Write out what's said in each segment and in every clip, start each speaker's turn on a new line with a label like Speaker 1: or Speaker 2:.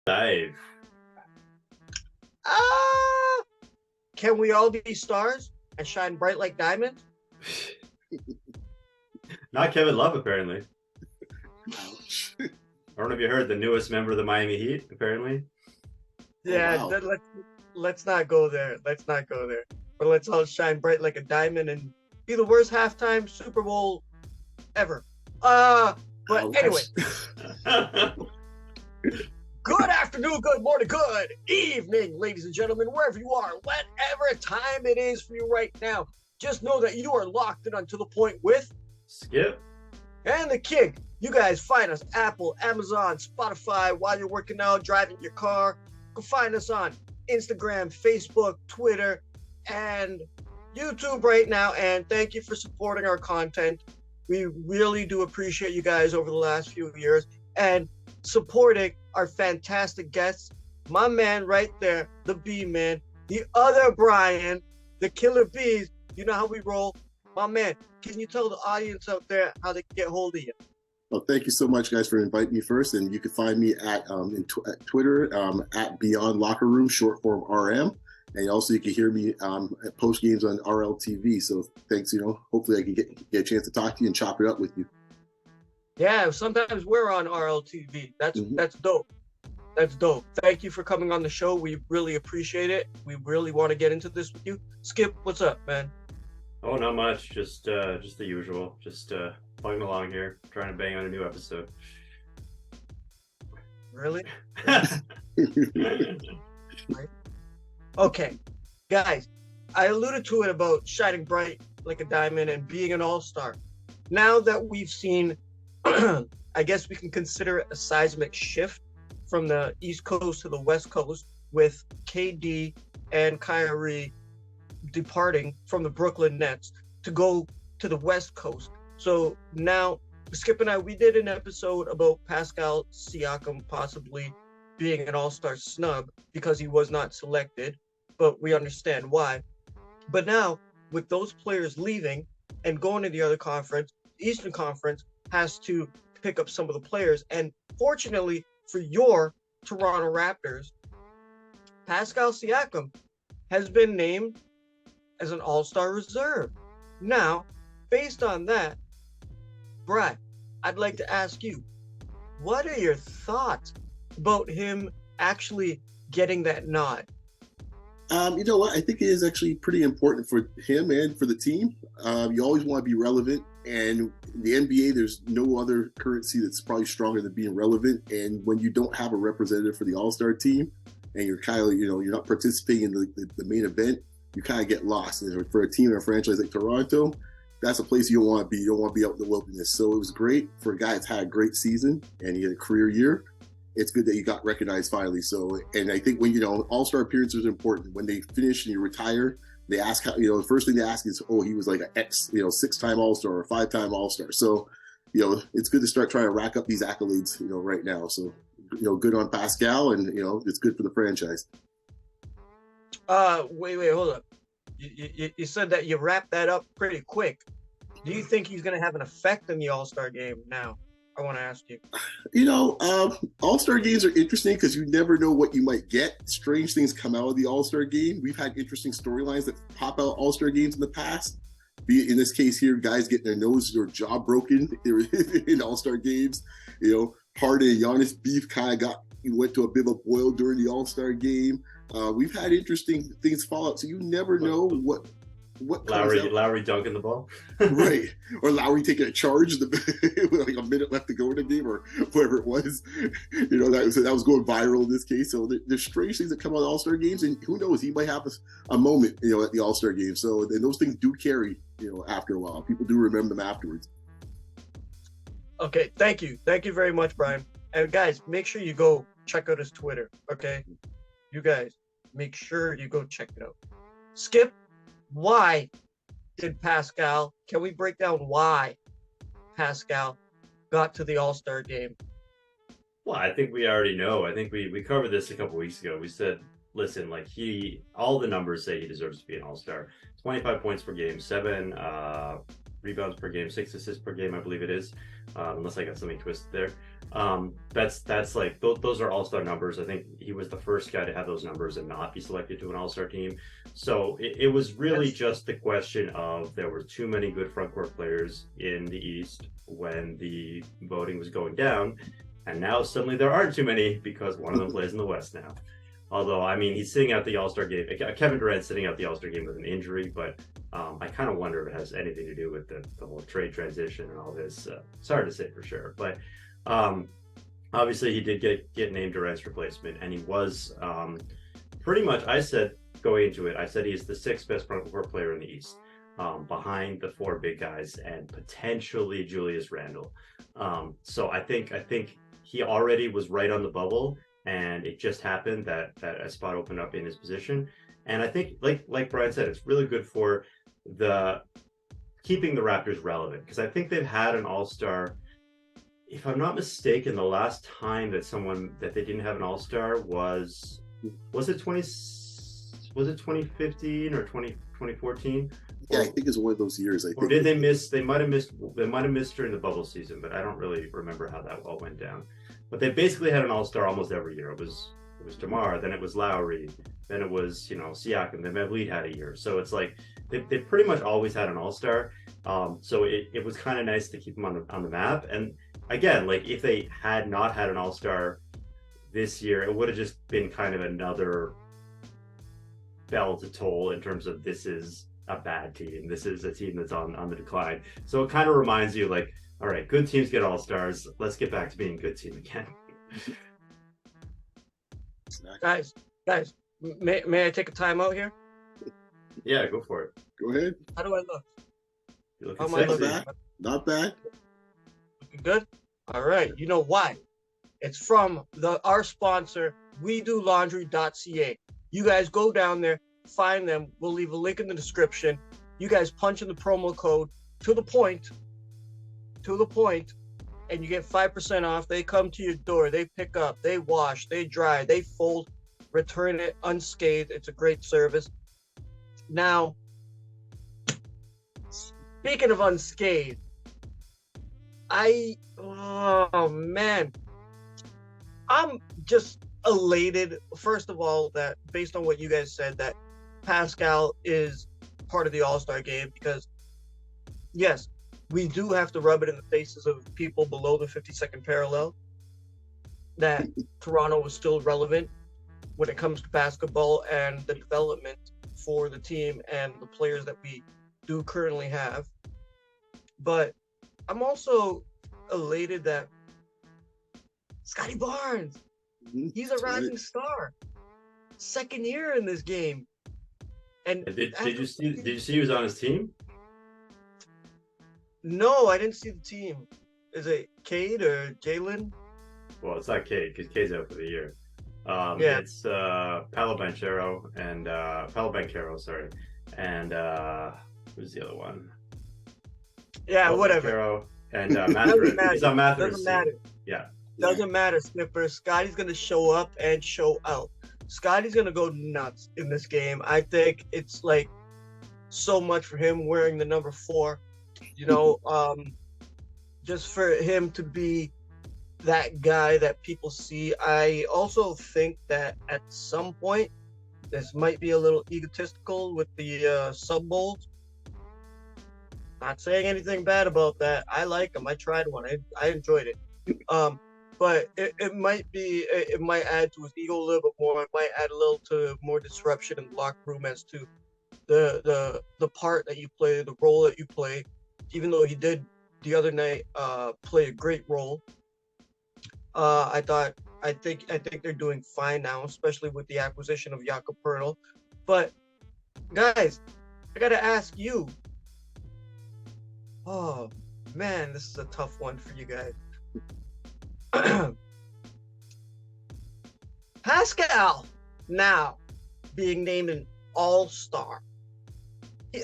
Speaker 1: Dive.
Speaker 2: Can we all be stars and shine bright like diamonds?
Speaker 1: Not Kevin Love, apparently.
Speaker 3: Ouch.
Speaker 1: I don't know if you heard the newest member of the Miami Heat, apparently.
Speaker 2: Yeah,
Speaker 3: wow.
Speaker 2: let's not go there. Let's not go there. But let's all shine bright like a diamond and be the worst halftime Super Bowl ever. But
Speaker 3: Ouch.
Speaker 2: anyway, good afternoon, good morning, good evening, ladies and gentlemen, wherever you are, whatever time it is for you right now. Just know that you are locked in onto the point with
Speaker 1: Skip.
Speaker 2: and the King. You guys find us Apple, Amazon, Spotify while you're working out, driving your car. You can find us on Instagram, Facebook, Twitter, and YouTube right now. And thank you for supporting our content. We really do appreciate you guys over the last few years and supporting our fantastic guests. My man right there, the B man, the other Brian, the Killer Bees. You know how we roll. My man, can you tell the audience out there how they can get hold of you?
Speaker 3: Well, thank you so much, guys, for inviting me first. And you can find me at Twitter at Beyond Locker Room, short form RM. And also you can hear me at post games on RLTV. So thanks, hopefully I can get a chance to talk to you and chop it up with you.
Speaker 2: Yeah, sometimes we're on RLTV. That's dope. That's dope. Thank you for coming on the show. We really appreciate it. We really want to get into this with you. Skip, what's up, man?
Speaker 1: Oh, not much. Just the usual. Just plugging along here, trying to bang on a new episode.
Speaker 2: Really? Okay, guys, I alluded to it about shining bright like a diamond and being an all-star. Now that we've seen, I guess we can consider it a seismic shift from the East Coast to the West Coast with KD and Kyrie departing from the Brooklyn Nets to go to the West Coast. So now, Skip and I, we did an episode about Pascal Siakam possibly being an all-star snub because he was not selected, but we understand why. But now, with those players leaving and going to the other conference, the Eastern Conference has to pick up some of the players. And fortunately for your Toronto Raptors, Pascal Siakam has been named as an all-star reserve. Now, based on that, Brad, I'd like to ask you, what are your thoughts about him actually getting that nod?
Speaker 3: You know what? I think it is actually pretty important for him and for the team. You always want to be relevant, and in the NBA, there's no other currency that's probably stronger than being relevant. And when you don't have a representative for the All-Star team, and you're kind of, you're not participating in the main event, you kind of get lost. And for a team or a franchise like Toronto, that's a place you don't want to be. You don't want to be out in the wilderness. So it was great for a guy that's had a great season and he had a career year. It's good that you got recognized finally. So, and I think when, all-star appearances are important. When they finish and you retire, they ask how, the first thing they ask is, oh, he was like an X, 6-time All-Star or 5-time All-Star. So, it's good to start trying to rack up these accolades, right now. So, good on Pascal, and, it's good for the franchise.
Speaker 2: Wait, hold up. You said that you wrapped that up pretty quick. Do you think he's going to have an effect in the All-Star game now? I want to ask you.
Speaker 3: All-Star games are interesting because you never know what you might get. Strange things come out of the All-Star game. We've had interesting storylines that pop out All-Star games in the past. Be it in this case here, guys getting their nose or jaw broken in All-Star games. Harden and Giannis beef kind of went to a bit of a boil during the All-Star game. We've had interesting things fall out, so you never know what
Speaker 1: Lowry dunking the ball.
Speaker 3: Right, or Lowry taking a charge with like a minute left to go in the game, or whatever it was. That was going viral in this case. So there's strange things that come out of All-Star games, and who knows, he might have a moment at the All-Star game. So and those things do carry after a while. People do remember them afterwards.
Speaker 2: Okay, thank you very much, Brian. And guys, make sure you go check out his Twitter. Okay, you guys, make sure you go check it out. Skip, why did Pascal, can we break down why Pascal got to the All-Star game?
Speaker 1: Well, I think we already know. I think we covered this a couple weeks ago. We said, listen, all the numbers say he deserves to be an All-Star. 25 points per game, 7 rebounds per game, 6 assists per game, I believe it is, unless I got something twisted there. That's like those are all-star numbers. I think he was the first guy to have those numbers and not be selected to an all-star team. So it was really just the question of there were too many good front court players in the East when the voting was going down, and now suddenly there aren't too many because one of them plays in the West now. Although, I mean, he's sitting out the All-Star game. Kevin Durant's sitting out the All-Star game with an injury, but I kind of wonder if it has anything to do with the whole trade transition and all this. It's hard to say for sure, but obviously he did get named Durant's replacement, and he was pretty much, I said going into it, I said he's the 6th best front court player in the East, behind the 4 big guys and potentially Julius Randle. So I think he already was right on the bubble, and it just happened that a spot opened up in his position. And I think, like Brian said, it's really good for keeping the Raptors relevant, because I think they've had an all-star. If I'm not mistaken, the last time that they didn't have an all-star was it 2015 or 2014?
Speaker 3: Yeah, I think it's one of those years.
Speaker 1: Or did they miss? They might have missed during the bubble season, but I don't really remember how that all went down. But they basically had an all-star almost every year. It was DeMar, then it was Lowry, then it was Siakam, then VanVleet had a year. So it's like they pretty much always had an all-star. So it was kind of nice to keep them on the map. And again, like if they had not had an all-star this year, it would have just been kind of another bell to toll in terms of this is a bad team. This is a team that's on the decline. So it kind of reminds you, like, all right, good teams get all-stars. Let's get back to being a good team again.
Speaker 2: Guys, may I take a timeout here?
Speaker 1: Yeah, go for it.
Speaker 3: Go ahead.
Speaker 2: How do I look?
Speaker 1: You're looking
Speaker 2: How am I
Speaker 1: sexy.
Speaker 2: looking?
Speaker 3: Not bad.
Speaker 2: Looking good? All right. You know why? It's from our sponsor, WeDoLaundry.ca. You guys go down there, find them. We'll leave a link in the description. You guys punch in the promo code to the point, and you get 5% off. They come to your door, they pick up, they wash, they dry, they fold, return it unscathed. It's a great service. Now, speaking of unscathed, oh man, I'm just elated. First of all, that based on what you guys said, that Pascal is part of the All-Star game, because yes, we do have to rub it in the faces of people below the 52nd parallel that Toronto was still relevant when it comes to basketball and the development for the team and the players that we do currently have. But I'm also elated that Scottie Barnes, he's a rising star. 2nd year in this game. And
Speaker 1: did you see he was on his team?
Speaker 2: No, I didn't see the team. Is it Cade or Jalen?
Speaker 1: Well, it's not Cade, because Cade's out for the year.
Speaker 2: Yeah.
Speaker 1: It's Paolo Banchero, sorry. And who's the other one?
Speaker 2: Yeah,
Speaker 1: Paolo
Speaker 2: whatever.
Speaker 1: Banchero and Mathurin. He's on Mathurin's
Speaker 2: Doesn't matter.
Speaker 1: team. Yeah.
Speaker 2: Doesn't matter, Snipper. Scotty's going to show up and show out. Scotty's going to go nuts in this game. I think it's like so much for him wearing the number 4. Just for him to be that guy that people see. I also think that at some point, this might be a little egotistical with the sub bowls. Not saying anything bad about that. I like them. I tried one. I enjoyed it. But it might add to his ego a little bit more. It might add a little to more disruption in the locker room as to the part that you play, the role that you play. Even though he did the other night play a great role, I think they're doing fine now, especially with the acquisition of Jakob Poeltl. But guys, I gotta ask you. Oh man, this is a tough one for you guys. Pascal now being named an All-Star.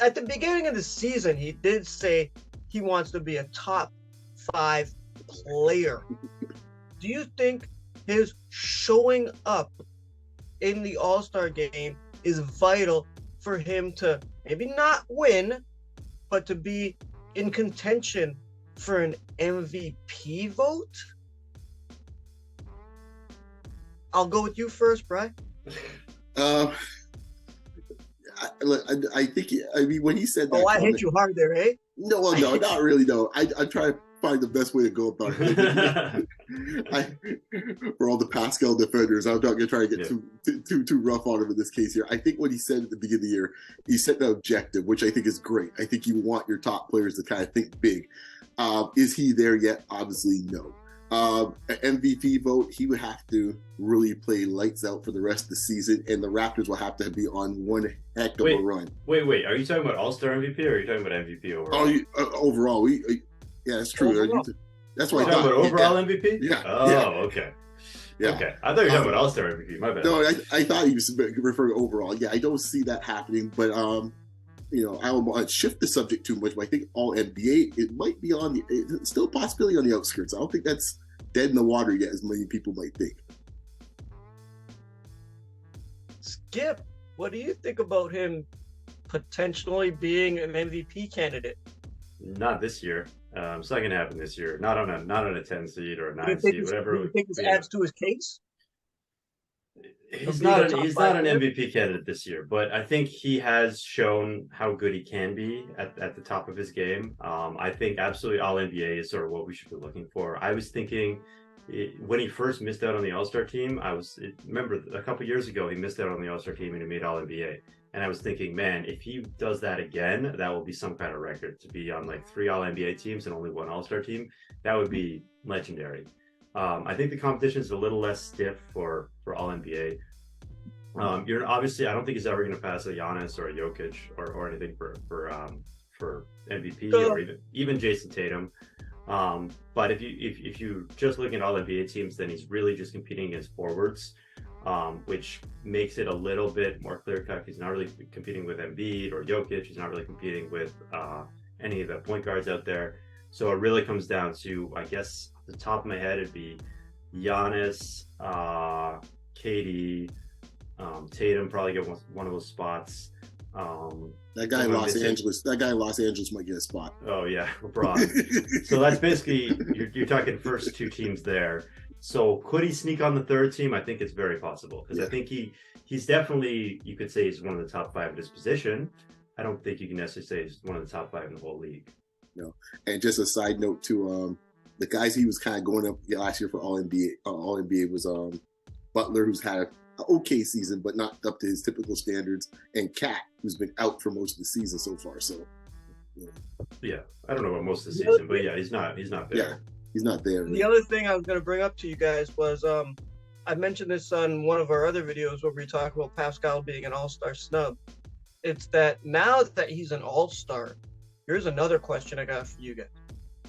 Speaker 2: At the beginning of the season, he did say he wants to be a top 5 player. Do you think his showing up in the All-Star game is vital for him to maybe not win, but to be in contention for an MVP vote? I'll go with you first, Brian.
Speaker 3: I think, when he said that.
Speaker 2: Oh, I hit you hard there, eh?
Speaker 3: No, well, no, not really, no. I'm trying to find the best way to go about it. For all the Pascal defenders, I'm not going to try to get too rough on him in this case here. I think what he said at the beginning of the year, he set an objective, which I think is great. I think you want your top players to kind of think big. Is he there yet? Obviously, no. An MVP vote, he would have to really play lights out for the rest of the season, and the Raptors will have to be on one heck of a run.
Speaker 1: Wait, are you talking about All-Star MVP or are you talking about MVP overall?
Speaker 3: Overall, yeah, that's true.
Speaker 2: Overall.
Speaker 3: That's what
Speaker 1: I thought. About overall MVP?
Speaker 3: Yeah.
Speaker 1: Oh,
Speaker 3: yeah.
Speaker 1: Okay.
Speaker 3: Yeah.
Speaker 1: Okay. I thought you were talking about All-Star MVP. My bad.
Speaker 3: No, I thought he was referring to overall. Yeah, I don't see that happening, but I don't want to shift the subject too much, but I think all NBA, it might be it's still a possibility on the outskirts. I don't think that's dead in the water yet, as many people might think.
Speaker 2: Skip, what do you think about him potentially being an MVP candidate?
Speaker 1: Not this year. It's not going to happen this year. Not on a 10 seed or a 9
Speaker 2: seed,
Speaker 1: whatever.
Speaker 2: Do you think this adds to his case?
Speaker 1: He's not an MVP candidate this year, but I think he has shown how good he can be at the top of his game. I think absolutely all NBA is sort of what we should be looking for. I was thinking when he first missed out on the All-Star team, remember a couple years ago he missed out on the All-Star team and he made All NBA. And I was thinking, man, if he does that again, that will be some kind of record to be on like 3 All NBA teams and only 1 All-Star team. That would be legendary. I think the competition is a little less stiff for All NBA. You're obviously, I don't think he's ever going to pass a Giannis or a Jokic or anything for MVP or even Jason Tatum. But if you just look at All NBA teams, then he's really just competing against forwards, which makes it a little bit more clear cut. He's not really competing with Embiid or Jokic. He's not really competing with any of the point guards out there. So it really comes down to, I guess, off the top of my head, it'd be Giannis, KD, Tatum probably get one of those spots.
Speaker 3: That guy in Los Angeles might get a spot.
Speaker 1: Oh yeah, LeBron. So that's basically you're talking first 2 teams there. So could he sneak on the 3rd team? I think it's very possible because I think he's definitely, you could say he's one of the top 5 in his position. I don't think you can necessarily say he's one of the top 5 in the whole league.
Speaker 3: No, and just a side note to the guys he was kind of going up last year for All NBA was Butler, who's had an okay season but not up to his typical standards, and Cat, who's been out for most of the season so far. So
Speaker 1: yeah, I don't know about most of the season, but yeah, he's not there.
Speaker 3: Yeah, he's not there.
Speaker 2: The other thing I was going to bring up to you guys was I mentioned this on one of our other videos where we talk about Pascal being an all-star snub. It's that now that he's an all-star, here's another question I got for you guys.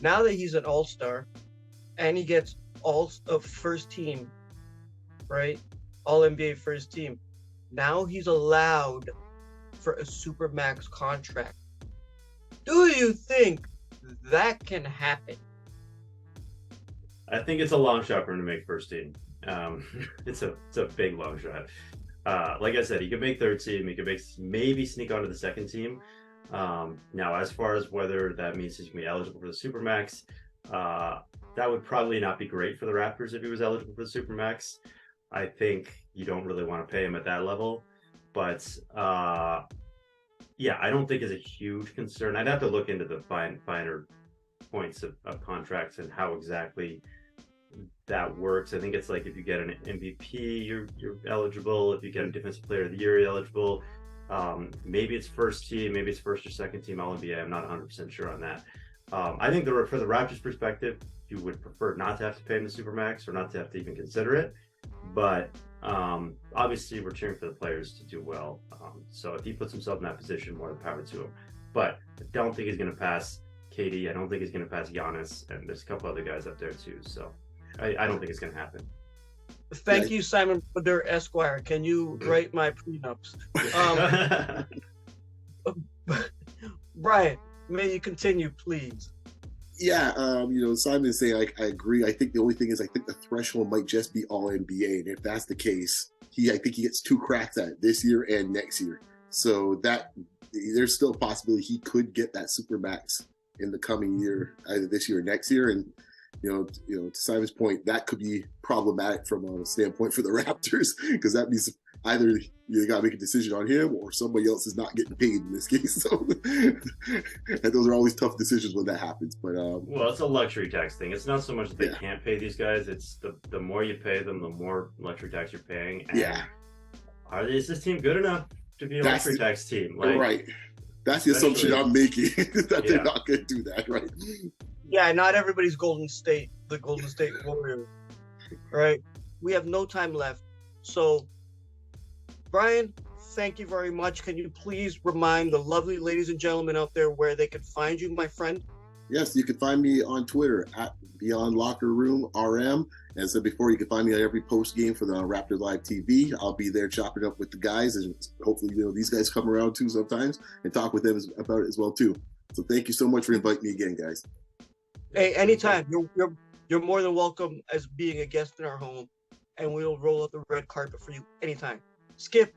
Speaker 2: Now that he's an all-star and he gets first team, right? All NBA first team. Now he's allowed for a Supermax contract. Do you think that can happen?
Speaker 1: I think it's a long shot for him to make first team. It's a big long shot. Like I said, he could make 3rd team. He could maybe sneak onto the 2nd team. Now, as far as whether that means he's going to be eligible for the Supermax, that would probably not be great for the Raptors if he was eligible for the Supermax. I think you don't really want to pay him at that level. But, yeah, I don't think it's a huge concern. I'd have to look into the finer points of contracts and how exactly that works. I think it's like if you get an MVP, you're eligible. If you get a Defensive Player of the Year, you're eligible. Maybe it's first team, maybe it's first or second team All NBA. I'm not 100% sure on that. I think for the Raptors' perspective, you would prefer not to have to pay him the Supermax or not to have to even consider it. But obviously, we're cheering for the players to do well. So if he puts himself in that position, more the power to him. But I don't think he's going to pass KD. I don't think he's going to pass Giannis. And there's a couple other guys up there too. So I don't think it's going to happen.
Speaker 2: Thank you, Simon Bader Esquire. Can you write my prenups? Brian, may you continue, please?
Speaker 3: Yeah, Simon's saying I agree. I think the only thing is I think the threshold might just be All NBA, and if that's the case, I think he gets 2 cracks at it this year and next year. So that there's still a possibility he could get that Supermax in the coming year, either this year or next year. And to Simon's point, that could be problematic from a standpoint for the Raptors, because that means either you got to make a decision on him or somebody else is not getting paid in this case. So, and those are always tough decisions when that happens. But
Speaker 1: well, it's a luxury tax thing. It's not so much that they can't pay these guys. It's the more you pay them, the more luxury tax you're paying. And is this team good enough to be a luxury tax team?
Speaker 3: Right. That's the assumption I'm making, that they're not going to do that, right?
Speaker 2: Yeah, not everybody's Golden State, the Golden State Warriors, right? We have no time left. So, Brian, thank you very much. Can you please remind the lovely ladies and gentlemen out there where they can find you, my friend?
Speaker 3: Yes, you can find me on Twitter at Beyond Locker Room RM. And so before, you can find me at every post game for the Raptor Live TV. I'll be there chopping up with the guys, and hopefully, these guys come around too sometimes and talk with them about it as well too. So thank you so much for inviting me again, guys.
Speaker 2: Hey, anytime. You're more than welcome as being a guest in our home, and we'll roll out the red carpet for you anytime. Skip,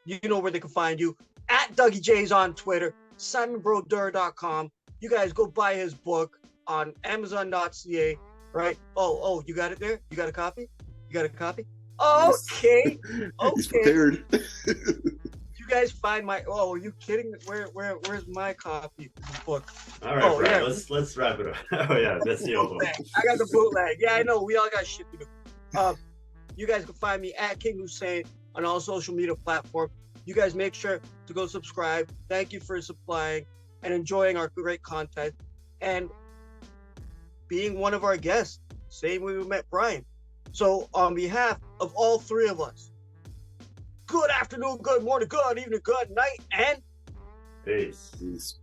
Speaker 2: you know where they can find you. At Dougie J's on Twitter, SimonBroder.com. You guys go buy his book on Amazon.ca, right? Oh, you got it there? You got a copy? Okay.
Speaker 3: He's prepared.
Speaker 2: You guys find my. Oh, are you kidding? Where's my copy of the book?
Speaker 1: All right, Brian, let's wrap it up. Oh yeah, that's the old one.
Speaker 2: I got the bootleg. Yeah, I know. We all got shit to do. You guys can find me at King Hussein on all social media platforms. You guys make sure to go subscribe. Thank you for supplying and enjoying our great content and being one of our guests. Same way we met Brian. So on behalf of all three of us, good afternoon, good morning, good evening, good night, and
Speaker 1: peace.
Speaker 3: Peace.